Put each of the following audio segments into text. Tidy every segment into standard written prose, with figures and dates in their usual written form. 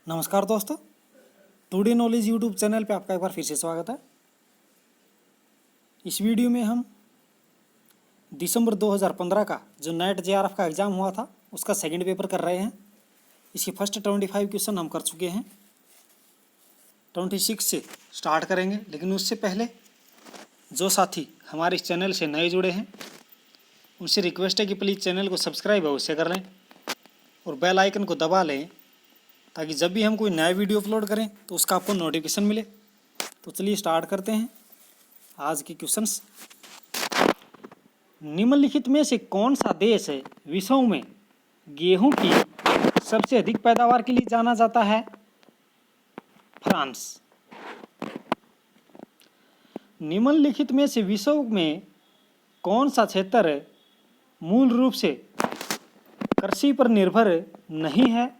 नमस्कार दोस्तों, today knowledge YouTube channel पे आपका एक बार फिर से स्वागत है। इस वीडियो में हम दिसंबर 2015 का जो नेट जेआरएफ का एग्ज़ाम हुआ था उसका सेकंड पेपर कर रहे हैं। इसकी फर्स्ट 25 क्वेश्चन हम कर चुके हैं, 26 से स्टार्ट करेंगे। लेकिन उससे पहले जो साथी हमारे इस चैनल से नए जुड़े हैं उनसे रिक्वेस्ट है कि प्लीज़ चैनल को सब्सक्राइब अवश्य कर लें और बेल आइकन को दबा लें ताकि जब भी हम कोई नया वीडियो अपलोड करें तो उसका आपको नोटिफिकेशन मिले। तो चलिए स्टार्ट करते हैं आज के क्वेश्चंस। निम्नलिखित में से कौन सा देश विश्व में गेहूं की सबसे अधिक पैदावार के लिए जाना जाता है? फ्रांस। निम्नलिखित में से विश्व में कौन सा क्षेत्र मूल रूप से कृषि पर निर्भर नहीं है?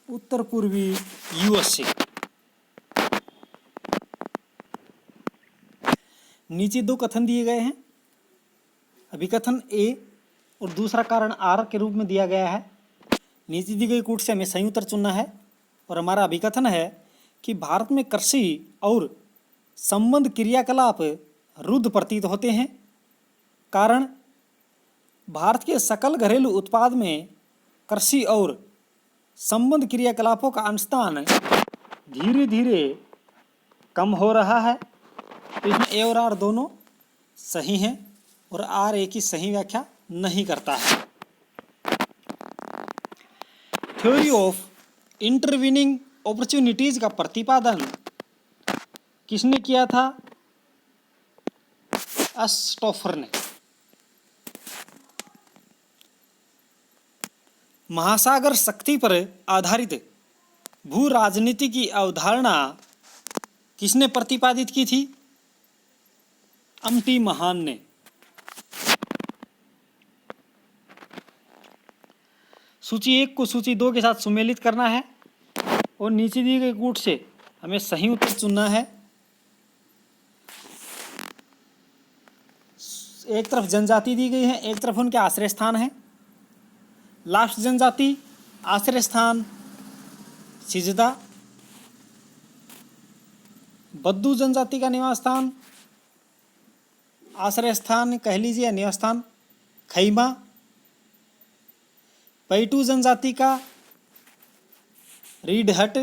उत्तर पूर्वी यूएसए। नीचे दो कथन दिए गए हैं, अभिकथन ए और दूसरा कारण आर के रूप में दिया गया है। नीचे दी गई कूट से हमें सही उत्तर चुनना है और हमारा अभिकथन है कि भारत में कृषि और संबंध क्रियाकलाप रुद्ध प्रतीत होते हैं। कारण भारत के सकल घरेलू उत्पाद में कृषि और संबंध क्रियाकलापों का अंशदान धीरे धीरे कम हो रहा है। तो इसमें ए और आर दोनों सही हैं और आर ए की सही व्याख्या नहीं करता है। थ्योरी ऑफ इंटरवीनिंग अपॉर्चुनिटीज का प्रतिपादन किसने किया था? एस्टोफर ने। महासागर शक्ति पर आधारित भू राजनीति की अवधारणा किसने प्रतिपादित की थी? अम्टी महान ने। सूची 1 को सूची 2 के साथ सुमेलित करना है और नीचे दिए गए कूट से हमें सही उत्तर चुनना है। एक तरफ जनजाति दी गई है, एक तरफ उनके आश्रय स्थान है। लास्ट जनजाति आश्रय स्थान सिजदा, बद्दू जनजाति का निवास स्थान आश्रय स्थान कह लीजिए निवास स्थान खैमा, पैटू जनजाति का रीड हट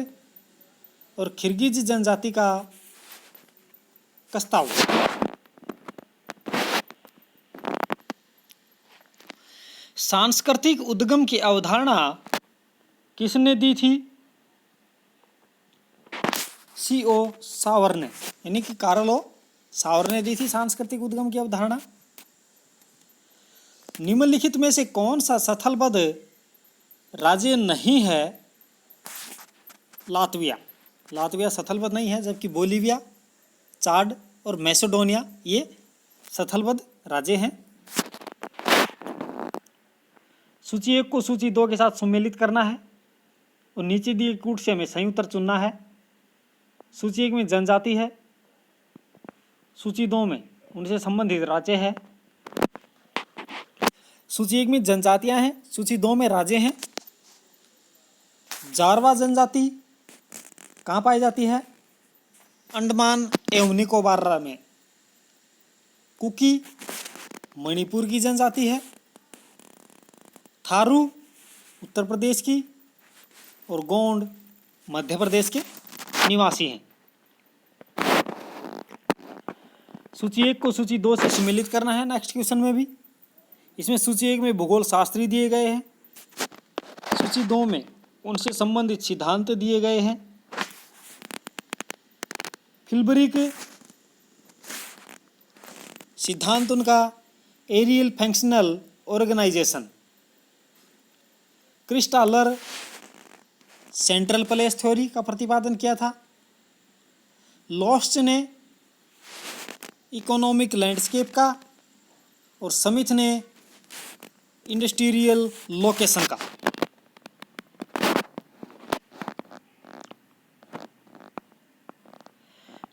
और खिरगिज जनजाति का कस्ताव। सांस्कृतिक उद्गम की अवधारणा किसने दी थी? C.O. सावर ने, यानी कि कार्ल ओ सावर ने दी थी सांस्कृतिक उद्गम की अवधारणा। निम्नलिखित में से कौन सा स्थलबद्ध राज्य नहीं है? लातविया। लातविया स्थलबद्ध नहीं है, जबकि बोलीविया, चाड और मैसेडोनिया ये स्थलबद्ध राज्य हैं। सूची 1 को सूची 2 के साथ सुमेलित करना है और नीचे दिए कूट से हमें सही उत्तर चुनना है। सूची 1 में जनजाति है, सूची 2 में उनसे संबंधित राज्य है। सूची 1 में जनजातियां हैं, सूची 2 में राज्य हैं। जारवा जनजाति कहाँ पाई जाती है? अंडमान एवं निकोबार में। कुकी मणिपुर की जनजाति है। थारू उत्तर प्रदेश की और गोंड मध्य प्रदेश के निवासी हैं। सूची 1 को सूची 2 से सम्मिलित करना है नेक्स्ट क्वेश्चन में भी। इसमें सूची 1 में भूगोल शास्त्री दिए गए हैं, सूची 2 में उनसे संबंधित सिद्धांत दिए गए हैं। फिल्बरिक सिद्धांत उनका areal functional organization. Christaller central place theory का प्रतिपादन किया था। लॉस्ट ने इकोनॉमिक लैंडस्केप का और स्मिथ ने इंडस्ट्रियल लोकेशन का।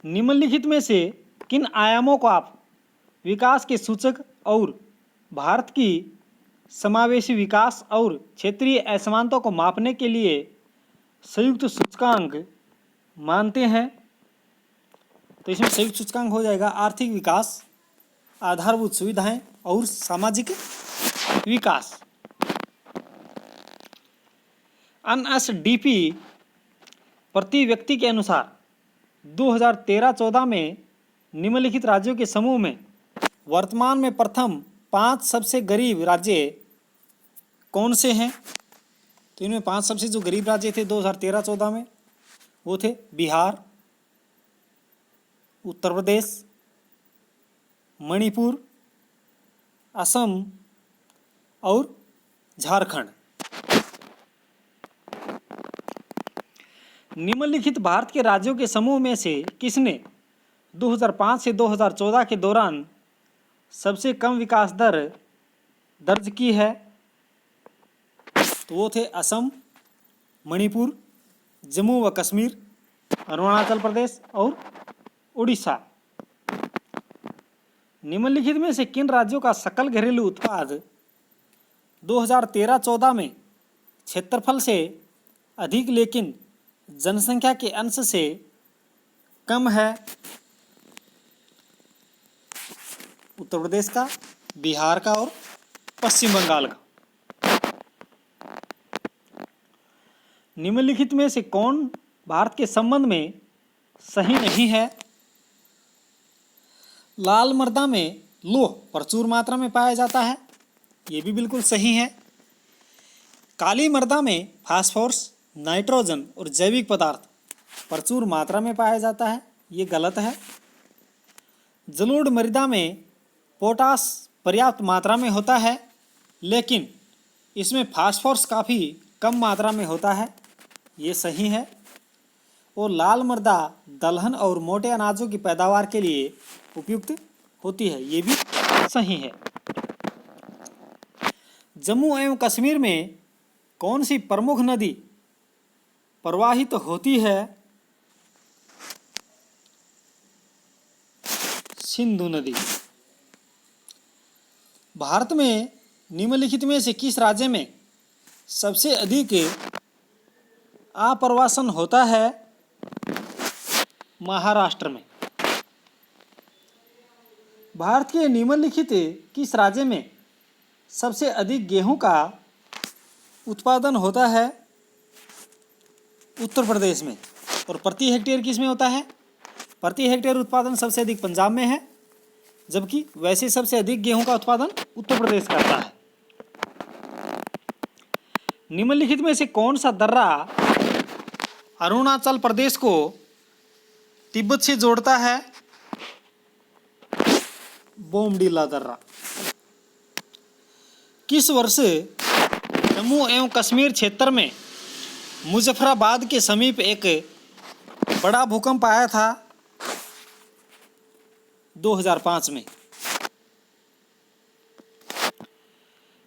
निम्नलिखित में से किन आयामों को आप विकास के सूचक और भारत की समावेशी विकास और क्षेत्रीय असमानता को मापने के लिए संयुक्त सूचकांक मानते हैं, तो इसमें संयुक्त सूचकांक हो जाएगा आर्थिक विकास, आधारभूत सुविधाएं और सामाजिक विकास। एनएसडीपी प्रति व्यक्ति के अनुसार 2013-14 में निम्नलिखित राज्यों के समूह में वर्तमान में प्रथम 5 सबसे गरीब राज्य कौन से हैं? तो इनमें 5 सबसे जो गरीब राज्य थे 2013-14 में वो थे बिहार, उत्तर प्रदेश, मणिपुर, असम और झारखंड। निम्नलिखित भारत के राज्यों के समूह में से किसने 2005 से 2014 के दौरान सबसे कम विकास दर दर्ज की है? तो वो थे असम, मणिपुर, जम्मू व कश्मीर, अरुणाचल प्रदेश और उड़ीसा। निम्नलिखित में से किन राज्यों का सकल घरेलू उत्पाद 2013-14 में क्षेत्रफल से अधिक लेकिन जनसंख्या के अंश से कम है? उत्तर प्रदेश का, बिहार का और पश्चिम बंगाल का। निम्नलिखित में से कौन भारत के संबंध में सही नहीं है? लाल मृदा में लोह प्रचुर मात्रा में पाया जाता है, ये भी बिल्कुल सही है। काली मृदा में फास्फोरस, नाइट्रोजन और जैविक पदार्थ प्रचुर मात्रा में पाया जाता है, ये गलत है। जलोढ़ मृदा में पोटास पर्याप्त मात्रा में होता है, लेकिन इसमें फास्फोरस काफ़ी कम मात्रा में होता है, ये सही है। और लाल मृदा दलहन और मोटे अनाजों की पैदावार के लिए उपयुक्त होती है, ये भी सही है। जम्मू एवं कश्मीर में कौन सी प्रमुख नदी प्रवाहित होती है? सिंधु नदी। भारत में निम्नलिखित में से किस राज्य में सबसे अधिक आप्रवासन होता है? महाराष्ट्र में। भारत के निम्नलिखित किस राज्य में सबसे अधिक गेहूं का उत्पादन होता है? उत्तर प्रदेश में। और प्रति हेक्टेयर किस में होता है? प्रति हेक्टेयर उत्पादन सबसे अधिक पंजाब में है, जबकि वैसे सबसे अधिक गेहूं का उत्पादन उत्तर प्रदेश करता है। निम्नलिखित में से कौन सा दर्रा अरुणाचल प्रदेश को तिब्बत से जोड़ता है? बोमडीला दर्रा। किस वर्ष जम्मू एवं कश्मीर क्षेत्र में मुजफ्फराबाद के समीप एक बड़ा भूकंप आया था? 2005 में।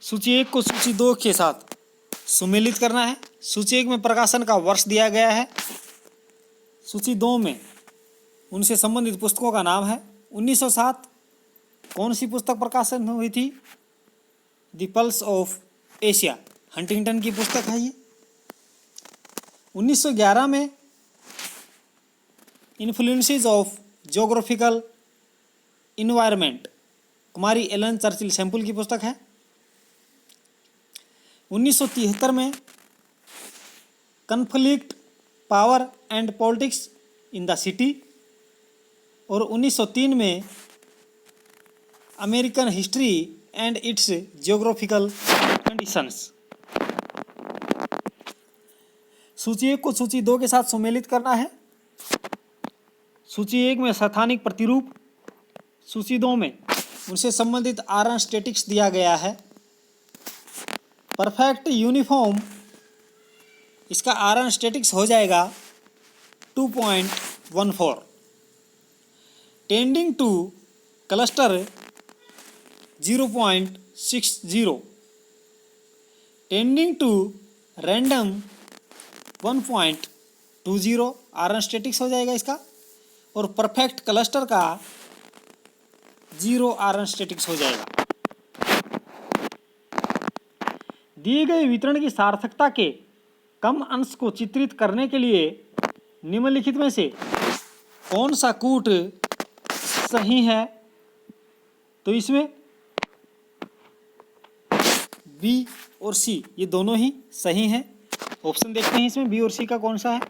सूची 1 को सूची 2 के साथ सुमेलित करना है। सूची 1 में प्रकाशन का वर्ष दिया गया है, सूची 2 में उनसे संबंधित पुस्तकों का नाम है। 1907 कौन सी पुस्तक प्रकाशन हुई थी? The pulse of Asia, Huntington की पुस्तक है ये। 1911 में इन्फ्लुएंसेस ऑफ ज्योग्राफिकल इन्वायरमेंट, कुमारी एलन चर्चिल सैम्पल की पुस्तक है। 1973 में conflict, power and politics in the city, और 1903 में American history and its geographical conditions. सूची 1 को सूची 2 के साथ सुमेलित करना है। सूची 1 में स्थानिक प्रतिरूप, सूची 2 में उनसे संबंधित आयरन स्टैटिक्स दिया गया है। परफेक्ट यूनिफॉर्म, इसका आयरन स्टैटिक्स हो जाएगा 2.14। Tending to cluster 0.60, tending to random 1.20 Rn statistics हो जाएगा इसका, और परफेक्ट क्लस्टर का 0 आयरन स्टैटिक्स हो जाएगा। दिए गए वितरण की सार्थकता के कम अंश को चित्रित करने के लिए निम्नलिखित में से कौन सा कूट सही है? तो इसमें बी और सी ये दोनों ही सही हैं। ऑप्शन देखते हैं इसमें बी और सी का कौन सा है,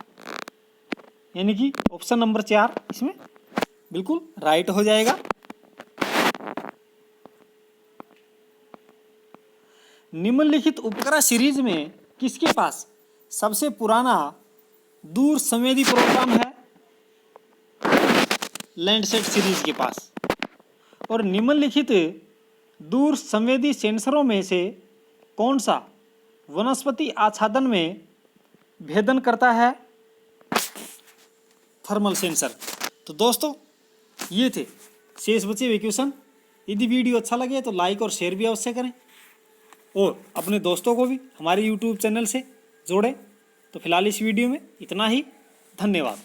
यानी कि ऑप्शन नंबर 4 इसमें बिल्कुल राइट हो जाएगा। निम्नलिखित उपग्रह सीरीज में किसके पास सबसे पुराना दूर संवेदी प्रोग्राम है? लैंडसेट सीरीज के पास। और निम्नलिखित दूर संवेदी सेंसरों में से कौन सा वनस्पति आच्छादन में भेदन करता है? Thermal sensor. तो दोस्तों ये थे शेष बचे हुए क्वेश्चन। यदि वीडियो अच्छा लगे तो लाइक और शेयर भी अवश्य करें और अपने दोस्तों को भी हमारे YouTube चैनल से जोड़ें। तो फिलहाल इस वीडियो में इतना ही। धन्यवाद।